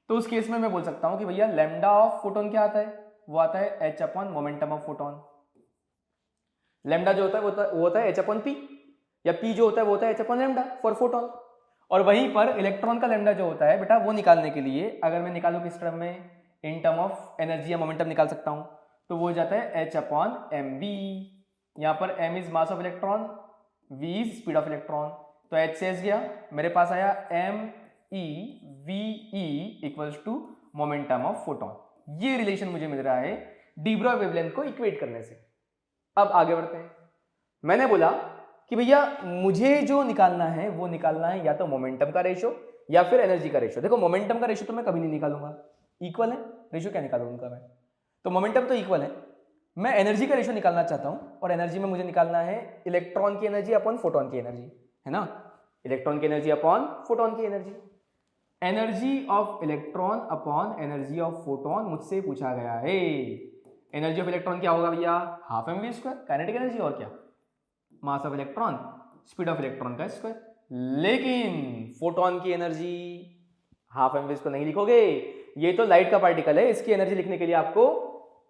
तो उस केस में मैं बोल सकता हूं कि भैया लैम्डा ऑफ फोटोन क्या आता है? वो आता है H upon momentum of photon. Lambda जो होता है वो होता है एच अपॉन पी, या पी जो होता है वो होता है H upon lambda for photon. और वहीं पर इलेक्ट्रॉन का लैम्डा जो होता है बेटा, वो निकालने के लिए अगर मैं निकालूं किस टर्म में? इन टर्म ऑफ एनर्जी या मोमेंटम निकाल सकता हूं, तो वो हो जाता है एच अपॉन एम वी। यहां पर m is mass of electron, v is speed of electron, तो एच से एच गया, मेरे पास आया m e v e equals to momentum of photon. ये रिलेशन मुझे मिल रहा है डी ब्रॉय वेवलेंथ को इक्वेट करने से। अब आगे बढ़ते हैं। मैंने बोला कि भैया मुझे जो निकालना है वो निकालना है या तो मोमेंटम का रेशो या फिर एनर्जी का रेशो। देखो मोमेंटम का रेशो तो मैं कभी नहीं निकालूंगा, इक्वल है, रेशो क्या निकालूंगा उनका मैं? तो मोमेंटम तो इक्वल है, मैं एनर्जी का रेशो निकालना चाहता हूं, और एनर्जी में मुझे निकालना है इलेक्ट्रॉन की एनर्जी अपॉन फोटोन की एनर्जी, है ना? इलेक्ट्रॉन की एनर्जी अपॉन फोटोन की energy. Energy of electron upon energy of photon मुझसे पूछा गया है। एनर्जी ऑफ इलेक्ट्रॉन क्या होगा भैया? Half m v square, kinetic energy, और क्या? Mass of electron, speed of electron का स्क्वायर। लेकिन फोटोन की energy half m v square नहीं लिखोगे, ये तो लाइट का पार्टिकल है, इसकी एनर्जी लिखने के लिए आपको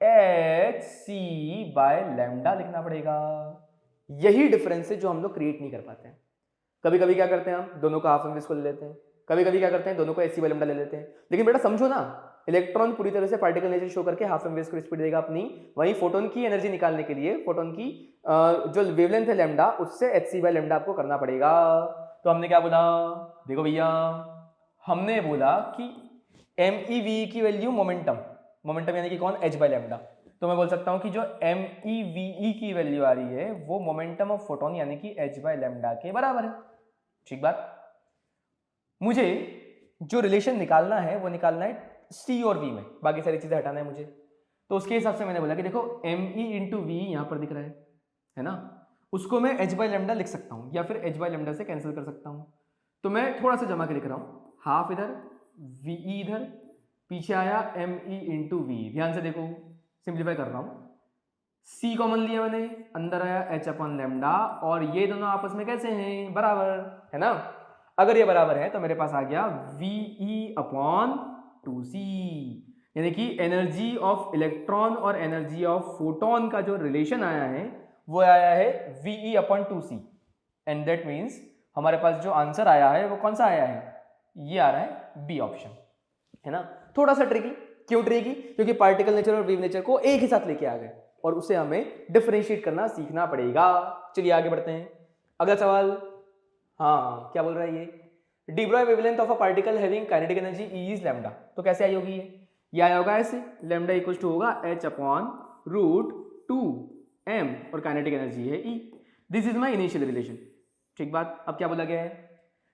एच सी बाय लैम्डा लिखना पड़ेगा। यही डिफरेंस है जो हम लोग क्रिएट नहीं कर पाते हैं। कभी कभी क्या करते हैं, हम दोनों का हाफ एम वी स्क्वायर ले लेते हैं, कभी कभी क्या करते हैं दोनों को एच सी बाय लैम्डा ले लेते हैं। लेकिन बेटा समझो ना, इलेक्ट्रॉन पूरी तरह से पार्टिकल नेचर शो करके half m v square speed देगा अपनी, वहीं फोटोन की एनर्जी निकालने के लिए फोटोन की जो वेवलेंथ है लैम्डा, उससे एच सी बाय लैम्डा आपको करना पड़ेगा। तो हमने क्या बोला? देखो भैया हमने बोला कि एम ई वी की वैल्यू मोमेंटम यानी कि कौन? H by lambda. तो मैं बोल सकता हूं कि जो एम ई वी ई की वैल्यू आ रही है वो मोमेंटम ऑफ फोटोन यानी कि एच बाय लैम्डा के बराबर है। ठीक बात। मुझे जो रिलेशन निकालना है वो निकालना है सी और वी में, बाकी सारी चीजें हटाना है मुझे। तो उसके हिसाब से मैंने बोला कि देखो एम ई इंटू वी यहां पर दिख रहा है ना? उसको मैं एच बाय लैम्डा लिख सकता हूं, या फिर एच बाय लैम्डा से कैंसिल कर सकता हूं। तो मैं थोड़ा सा जमा के लिख रहा हूं, हाफ इधर, वी इधर, पीछे आया एम ई इंटू वी। ध्यान से देखो, सिंप्लीफाई कर रहा हूं, सी कॉमन लिया मैंने, अंदर आया एच अपॉन लैम्डा, और ये दोनों आपस में कैसे हैं? बराबर, है ना? अगर ये बराबर है तो मेरे पास आ गया वी ई अपॉन 2c। यानी कि एनर्जी ऑफ इलेक्ट्रॉन और एनर्जी ऑफ फोटोन का जो रिलेशन आया है वो आया है VE/2C, एंड दैट मीन्स हमारे पास जो आंसर आया है वो कौन सा आया है, ये आ रहा है बी ऑप्शन, है ना। थोड़ा सा ट्रिकी, क्यों ट्रिकी, क्योंकि पार्टिकल नेचर और वेव नेचर को एक ही साथ लेके आ गए और उसे हमें डिफरेंशिएट करना सीखना पड़ेगा। चलिए आगे बढ़ते हैं, अगला सवाल। हाँ क्या बोल रहा है ये, D Broglie wavelength of a particle having kinetic energy E is lambda. तो कैसे आई होगी ये आया होगा ऐसे, लैम्डा इक्वल टू होगा h/√2m और काइनेटिक एनर्जी है E। This is my initial relation. ठीक बात। अब क्या बोला गया है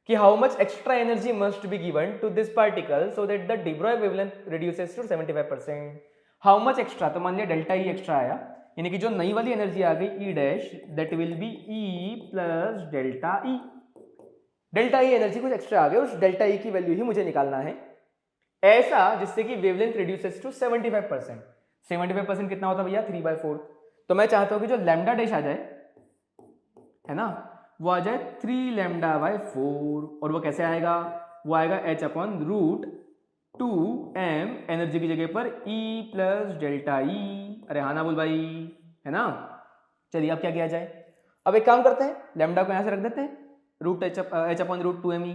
कि how much extra energy must be given to this particle so that the de Broglie wavelength reduces to 75%। How much extra, तो मान लिया डेल्टा ई एक्स्ट्रा आया, यानी कि जो नई वाली एनर्जी आ गई E dash, that will be E plus delta E. Delta E energy कुछ एक्स्ट्रा आ गया, उस डेल्टा ई की वैल्यू ही मुझे निकालना है, ऐसा जिससे कि वेवलेंथ रिड्यूसेस टू 75%। 75% कितना होता है भैया, 3/4। तो मैं चाहता हूं कि जो लैम्डा डैश आ जाए, है ना, वो आ जाए 3 λ/4। और वो कैसे आएगा, वो आएगा h/√2m, एनर्जी की जगह पर E प्लस डेल्टा ई। अरे हाँ ना बोल भाई, है ना। चलिए अब क्या किया जाए, अब एक काम करते हैं, लैम्डा को यहां से रख देते हैं, h/√2me।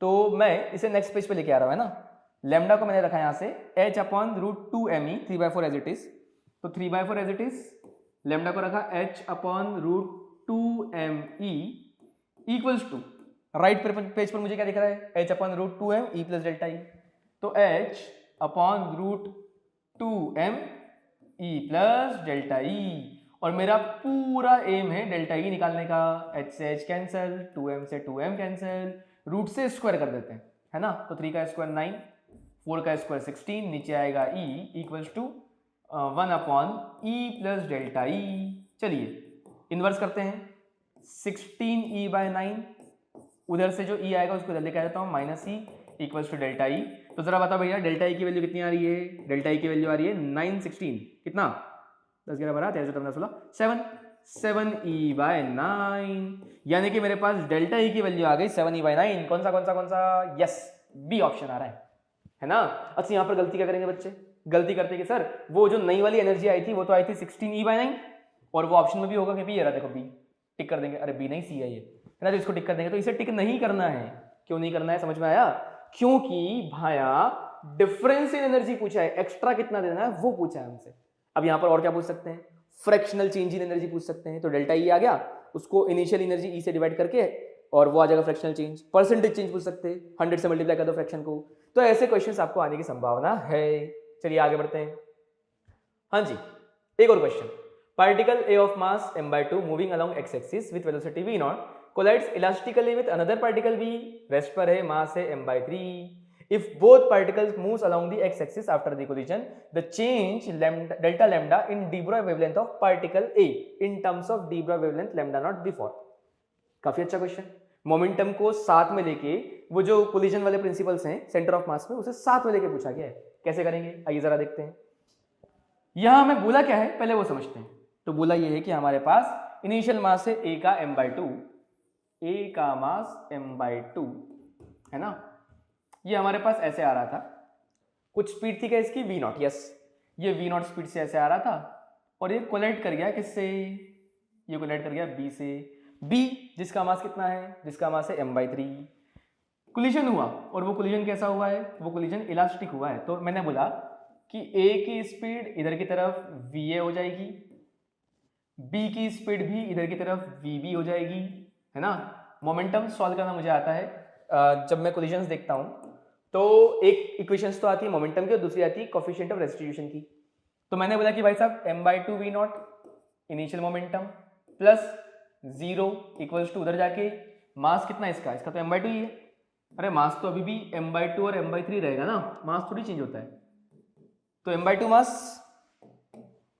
तो मैं इसे नेक्स्ट पेज पे लेके आ रहा हूं, है ना। लैम्डा को मैंने रखा यहां से h/√2me, 3/4 एज इट इज। तो 3/4 एज इट इज, लैम्डा को रखा h/√2me equals to, right page पर मुझे क्या दिख रहा है, h/√2m E plus delta E. तो h/√2m E प्लस डेल्टा ई, और मेरा पूरा एम है डेल्टा ई निकालने का। h से h कैंसिल, 2m से 2m कैंसिल, रूट से स्क्वायर कर देते हैं, है ना। तो 3 का स्क्वायर 9, 4 का स्क्वायर 16, नीचे आएगा E equals to 1/E plus delta E. चलिए इन्वर्स करते हैं, 16E/9, उधर से जो E आएगा उसको इधर लेके आ जाता हूँ, -E equals to delta E. तो जरा बताओ भैया डेल्टा ई की वैल्यू कितनी आ रही है, डेल्टा ई की वैल्यू आ रही है 9 16, कितना, 10 11 12 13 14 16 7, 7E/9, यानी कि मेरे पास डेल्टा ई की वैल्यू आ गई 7E/9। कौन सा, यस बी ऑप्शन आ रहा है ना। अच्छा यहाँ पर गलती क्या करेंगे बच्चे, गलती करते कि सर वो जो नई वाली एनर्जी आई थी वो तो आई थी 16E/9, और वो ऑप्शन में भी होगा कि भी ये रहा, देखो बी, टिक कर देंगे, अरे बी नहीं सी है ये, है ना। तो इसको टिक कर देंगे, तो इसे टिक नहीं करना है। क्यों नहीं करना है, समझ में आया, क्योंकि भाया डिफरेंस इन एनर्जी पूछा है, एक्स्ट्रा कितना देना है वो पूछा है हमसे। अब यहां पर और क्या पूछ सकते हैं, फ्रैक्शनल चेंज इन एनर्जी पूछ सकते हैं। तो डेल्टा ई आ गया, उसको इनिशियल एनर्जी ई से डिवाइड करके और वो आ जाएगा फ्रैक्शनल चेंज। परसेंटेज चेंज पूछ सकते हैं, 100 से मल्टीप्लाई कर दो फ्रैक्शन को। तो ऐसे क्वेश्चंस आपको आने की संभावना है। चलिए आगे बढ़ते हैं। हाँ जी, एक और question, particle A of mass m/2 moving along x-axis with velocity v0 collides elastically with another particle v, rest पर है, मास है m/3। If both particles moves along the x-axis after the collision, the change delta lambda in d Broglie wavelength of particle A in terms of d Broglie wavelength lambda naught before। काफी अच्छा क्वेश्चन, मोमेंटम को साथ में लेके, वो जो कोलिजन वाले प्रिंसिपल्स हैं सेंटर ऑफ मास में, उसे साथ में लेके पूछा गया है। कैसे करेंगे आइए जरा देखते हैं। यहां हमें बोला क्या है पहले वो समझते हैं। तो बोला ये है कि हमारे पास इनिशियल मास है A का m/2, A का मास m/2, है ना। ये हमारे पास ऐसे आ रहा था, कुछ स्पीड थी क्या इसकी v0, यस, ये v0 स्पीड से ऐसे आ रहा था, और ये कोलाइड कर गया किससे, ये कोलाइड कर गया B से। B जिसका मास कितना है, जिसका मास है m/3, कोलिजन हुआ, और वो कोलिजन कैसा हुआ है, वो कोलिजन इलास्टिक हुआ है। तो मैंने बोला कि A की स्पीड इधर की तरफ VA हो जाएगी, B की स्पीड भी इधर की तरफ VB हो जाएगी, है ना। मोमेंटम सॉल्व करना मुझे आता है। जब मैं कोलिजन्स देखता हूं तो एक इक्वेशंस तो आती है मोमेंटम की और दूसरी आती है कोफिशिएंट ऑफ रेस्टिट्यूशन की। तो मैंने बोला कि भाई साहब m/2 v0 initial momentum plus 0 equals to उधर जाके मास कितना इसका, इसका तो m/2 ही है। अरे मास तो अभी भी m/2 और m/3 रहेगा ना, मास थोड़ी चेंज होता है। तो m/2 मास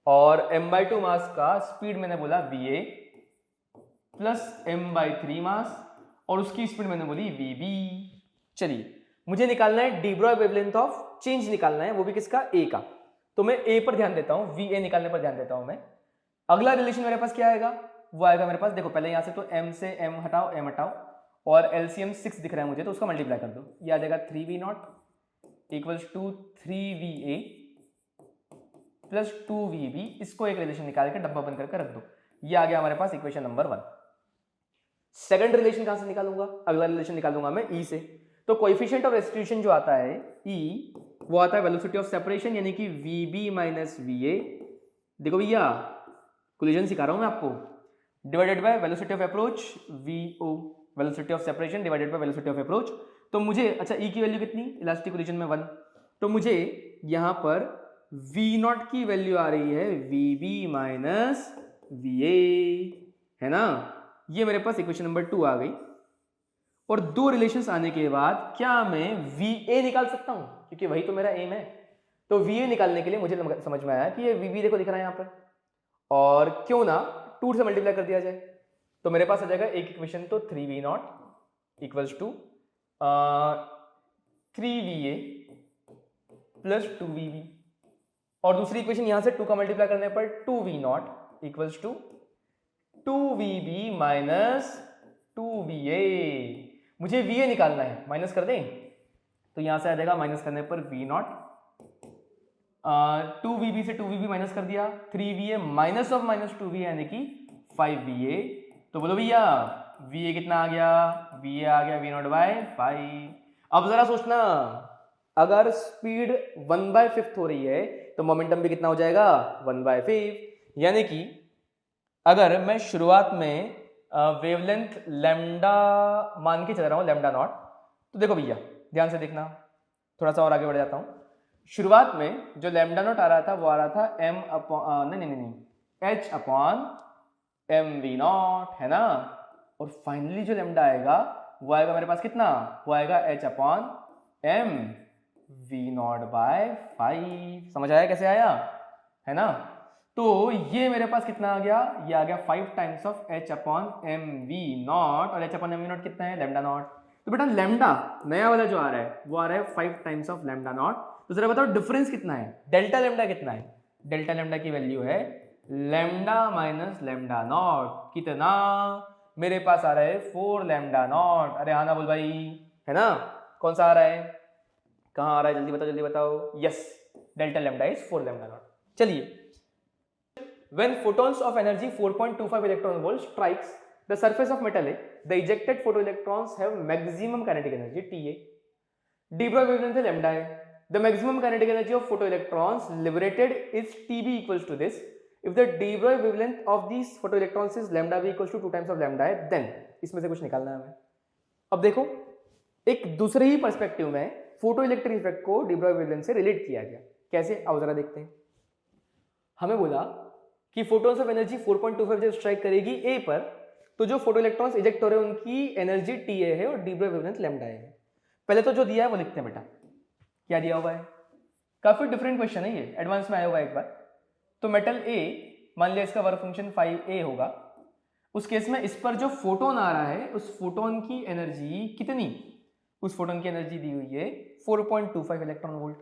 और m/2 मास का स्पीड मैंने बोला va प्लस m/3 मास, और उसकी स्पीड मैंने बोली vb। चलिए मुझे निकालना है de Broglie wavelength of change निकालना है, वो भी किसका, A का। तो मैं A पर ध्यान देता हूं, va निकालने पर ध्यान देता हूं मैं। अगला रिलेशन मेरे पास क्या आएगा, वो आएगा मेरे पास, देखो पहले यहां से तो m से m हटाओ, और LCM 6 दिख रहा है मुझे, तो उसका मल्टीप्लाई कर दो, ये आ जाएगा 3v0 equals to 3VA plus 2VB, इसको एक रिलेशन निकाल के डब्बा बंद करके रख दो। ये आ गया हमारे पास इक्वेशन नंबर 1। सेकंड रिलेशन कहां से निकालूंगा? अगला रिलेशन निकालूंगा मैं E से। तो कोएफिशिएंट ऑफ रेस्टिट्यूशन जो आता है E, वो आता है वेलोसिटी ऑफ सेपरेशन यानी कि VB माइनस VA। देखो भैया कोलिजन सिखा रहा हूं मैं आपको, divided by velocity of approach VO, velocity of separation divided by velocity of approach. तो मुझे अच्छा E की वैल्यू कितनी? इलास्टिक कोलिजन में 1, तो मुझे यहां पर V0 की वैल्यू आ रही है VB माइनस VA, है ना। ये मेरे पास इक्वेशन नंबर 2 आ गई। और दो रिलेशंस आने के बाद क्या मैं VA निकाल सकता हूं? क्योंकि वही तो मेरा एम है। तो VA निकालने के लिए मुझे समझ में आया कि ये VB देखो दिख रहा है यहां पर, और क्यों ना 2 से मल्टीप्लाई कर दिया जाए। तो मेरे पास आ जाएगा एक इक्वेशन तो 3V0 equals to 3VA plus 2VB, और दूसरी इक्वेशन यहां से 2 का मल्टीप्लाई करने पर 2V0 equals to 2VB minus 2VA। मुझे VA निकालना है, माइनस कर दें तो यहां से आ जाएगा माइनस करने पर V0, 2VB से 2VB माइनस कर दिया, 3VA minus of minus 2VA यानी कि 5VA। तो बोलो भैया VA कितना आ गया? VA आ गया V0 बाय 5। अब जरा सोचना, अगर स्पीड 1/5 हो रही है तो मोमेंटम भी कितना हो जाएगा? 1/5। यानी कि अगर मैं शुरुआत में वेवलेंथ लैम्डा मान के चल रहा हूं, लैम्डा नॉट, तो देखो भैया ध्यान से देखना, थोड़ा सा और आगे बढ़ जाता हूं। शुरुआत में जो लैम्डा नॉट आ रहा था वो आ रहा था H अपॉन mv0, है ना। और फाइनली जो लैम्डा आएगा वो आएगा मेरे पास कितना? वो आएगा H अपॉन mv0 बाय 5। समझ आया कैसे आया, है ना। तो ये मेरे पास कितना आ गया? ये आ गया 5 times of H upon mv0, और H अपॉन mv0 कितना है? Lambda not. तो बेटा लैम्डा नया वाला जो आ रहा है वो आ रहा है 5 टाइम्स ऑफ लैम्डा नॉट। तो जरा बताओ डिफरेंस कितना है? डेल्टा लैम्डा कितना है? डेल्टा लैम्डा की वैल्यू है लैम्डा माइनस लैम्डा नॉट। कितना? मेरे पास आ रहा है 4 लैम्डा नॉट। अरे हाँ ना बोल भाई, है ना। कौन सा आ रहा है? कहाँ आ रहा है? जल्दी बताओ जल्दी बताओ। Yes, delta lambda is 4 lambda naught. चलिए, when photons of energy 4.25 electron volt strikes the surface of metal A, the ejected photoelectrons have maximum kinetic energy Ta. de Broglie wavelength है lambda है. The maximum kinetic energy of photoelectrons liberated is Tb equals to this. If the de Broglie wavelength of these photoelectrons is lambda b equals to 2 times of lambda है, then इसमें से कुछ निकालना है हमें। अब देखो एक दूसरे ही पर्सपेक्टिव में फोटो इलेक्ट्रिक इफेक्ट को de Broglie wavelength से रिलेट किया गया। कैसे? आओ जरा देखते हैं। हमें बोला कि फोटोन्स ऑफ एनर्जी 4.25 जब स्ट्राइक करेगी ए पर, तो जो फोटो इलेक्ट्रॉन्स इजेक्ट हो रहे हैं उनकी एनर्जी टी ए है और de Broglie वेवलेंथ लैम्डा है। पहले तो जो दिया है वो लिखते हैं बेटा। क्या दिया हुआ है? काफी डिफरेंट क्वेश्चन है ये, एडवांस में आया हुआ एक बार। तो मेटल ए, मान लिया इसका वर्क फंक्शन 5a होगा। उस केस में इस पर जो फोटोन आ रहा है उस फोटोन की एनर्जी कितनी? उस फोटोन की एनर्जी दी हुई है 4.25 इलेक्ट्रॉन वोल्ट,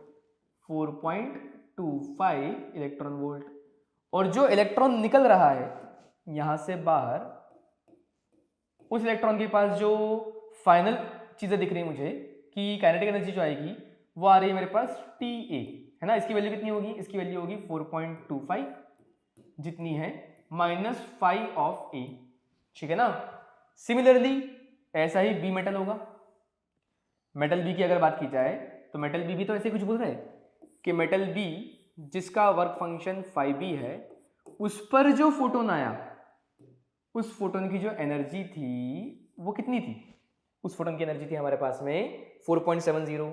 4.25 इलेक्ट्रॉन वोल्ट। और जो इलेक्ट्रॉन निकल रहा है यहां से बाहर, उस इलेक्ट्रॉन के पास जो फाइनल चीजें दिख रही है मुझे कि काइनेटिक एनर्जी जो आएगी वो आ रही है मेरे पास TA, है ना। इसकी वैल्यू कितनी होगी? इसकी वैल्यू होगी 4.25 जितनी है -5 ऑफ A, ठीक है ना। सिमिलरली ऐसा ही बी मेटल होगा। मेटल बी की अगर बात की जाए तो मेटल बी भी तो ऐसे कुछ बोल रहे हैं कि मेटल बी जिसका वर्क फंक्शन 5b है, उस पर जो फोटोन आया उस फोटोन की जो एनर्जी थी वो कितनी थी? उस फोटोन की एनर्जी थी हमारे पास में 4.70।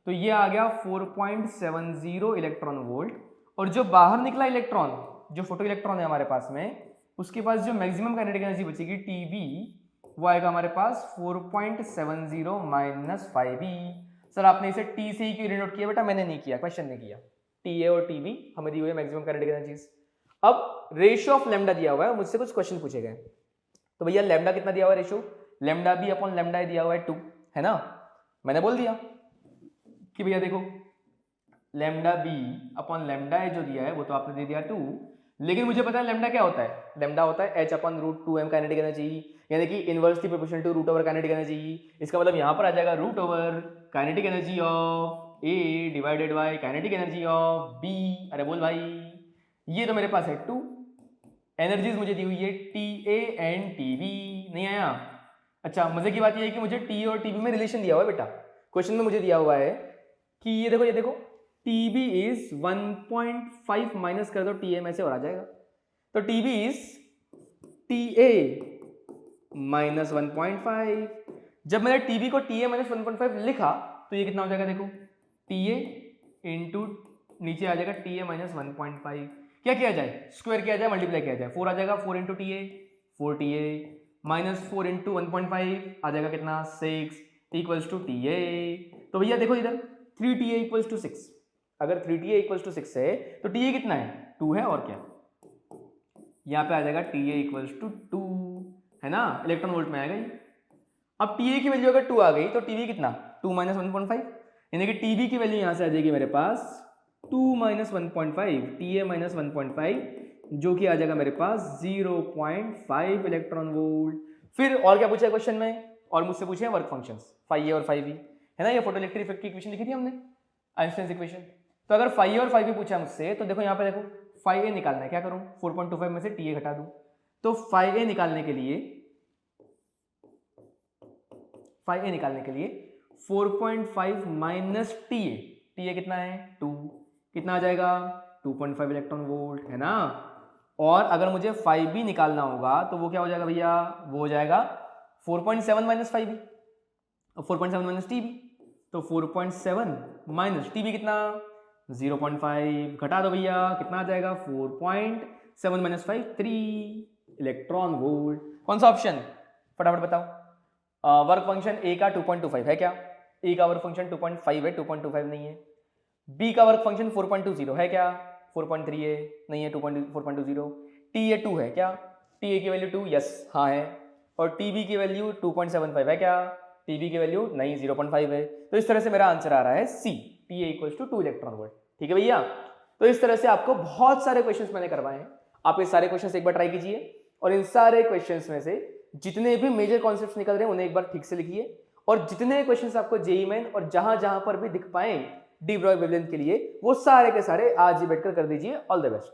तो ये आ गया 4.70 इलेक्ट्रॉन वोल्ट। और जो बाहर निकला इलेक्ट्रॉन, जो फोटो इलेक्ट्रॉन है हमारे पास में, उसके पास जो मैक्सिमम काइनेटिक एनर्जी बचेगी TB, वो आएगा हमारे पास 4.70 माइनस 5b। सर आपने इसे T से ही क्यों डिनोट किया? बेटा मैंने नहीं किया, क्वेश्चन ने किया। TA और TB हमें दी हुई है मैक्सिमम काइनेटिक एनर्जीज। अब रेशियो ऑफ लैम्डा दिया हुआ है, मुझसे कुछ क्वेश्चन पूछे गए। तो भैया लैम्डा कितना दिया हुआ है? Ratio lambda B upon lambda दिया हुआ है 2, है ना। मैंने बोल दिया कि भैया देखो लैम्डा बी अपॉन लैम्डा जो दिया है वो तो आपने दे दिया 2, लेकिन मुझे पता है लैम्डा क्या होता है। लैम्डा होता है H upon √2m kinetic energy, यानी कि inversely proportional to root over kinetic energy. इसका मतलब यहाँ पर आ जाएगा root over kinetic energy of of A divided by kinetic energy of B. अरे बोल भाई, ये तो मेरे पास है 2, एनर्जीज मुझे दी हुई है T A and T B. नहीं आया? अच्छा, मजे की बात ये है कि मुझे टी और टी बी में रिलेशन दिया हुआ है बेटा। क्वेश्चन में मुझे दिया हुआ है कि ये देखो टी बी इज 1.5 माइनस कर दो टी ए में से और आ जाएगा। तो T B is T A minus 1.5। जब मैंने टी बी को टी ए माइनस 1.5 लिखा तो ये कितना हो जाएगा? देखो टी ए इंटू नीचे आ जाएगा टी ए माइनस 1.5। क्या किया जाए? स्क्वायर किया जाए, मल्टीप्लाई किया जाए। 4 आ जाएगा, 4 into T A 4 T A minus 4 into 1.5 आ जाएगा कितना? 6 इक्वल्स टू टी ए। तो भैया देखो इधर 3 टी ए इक्वल्स टू 6। अगर 3 टी ए इक्वल्स टू 6 है तो टी ए कितना है? 2 है। और क्या यहाँ पे आ जाएगा टी ए इक्वल्स टू 2, है ना? इलेक्ट्रॉन वोल्ट में आएगा ये। अब टी ए की वैल्यू अगर 2 आ गई तो टी बी कितना? 2 माइनस 1.5, यानी कि टी बी की वैल्यू यहाँ से आ जाएगी मेरे पास 2 माइनस 1.5 टी ए माइनस 1.5, जो कि आ जाएगा मेरे पास 0.5 इलेक्ट्रॉन वोल्ट। फिर और क्या पूछा है क्वेश्चन में? और मुझसे पूछे हैं वर्क फंक्शंस फाई ए और फाई बी, है ना? ये फोटोइलेक्ट्रिक इफेक्ट की इक्वेशन लिखी थी हमने, आइंस्टाइन इक्वेशन। तो अगर फाई ए और फाई बी पूछा मुझसे तो देखो यहाँ पे देखो फाई ए निकालना है। क्या करूँ? 4.25 में से टी ए घटा दूँ। तो फाई ए निकालने के लिए 4.5 माइनस टी ए कितना है? 2। कितना आ जाएगा? 2.5 इलेक्ट्रॉन वोल्ट, है ना? और अगर मुझे 5b निकालना होगा तो वो क्या हो जाएगा भैया? वो हो जाएगा 4.7 माइनस 5b और 4.7 माइनस टी बी। तो 4.7 माइनस टी बी कितना? 0.5। घटा दो भैया, कितना आ जाएगा? 4.7 माइनस 5 3 इलेक्ट्रॉन वोल्ट। कौन सा ऑप्शन? फटाफट बताओ। वर्क फंक्शन ए का 2.25 है क्या? ए का वर्क फंक्शन 2.5 है, 2.25 नहीं है। बी का वर्क फंक्शन 4.20 है क्या? 4.3 है, नहीं है। 4.20। टी ए 2 है क्या? टी ए की वैल्यू 2, यस हाँ है। और टी बी की वैल्यू 2.75 है क्या? टी बी की वैल्यू नहीं 0.5 है। तो इस तरह से मेरा आंसर आ रहा है C, T A equals to 2 electron volt. ठीक है भैया? तो इस तरह से आपको बहुत सारे क्वेश्चंस मैंने करवाए हैं। आप ये सारे क्वेश्चंस एक बार ट्राई कीजिए और इन सारे क्वेश्चंस में से जितने भी मेजर कॉन्सेप्ट्स निकल रहे हैं उन्हें एक बार ठीक से लिखिए। और जितने क्वेश्चंस आपको जेईई मेन और जहां पर भी दिख पाए डी ब्रॉय वेवलेंथ के लिए, वो सारे के सारे आज ही बैठकर कर दीजिए। All the best.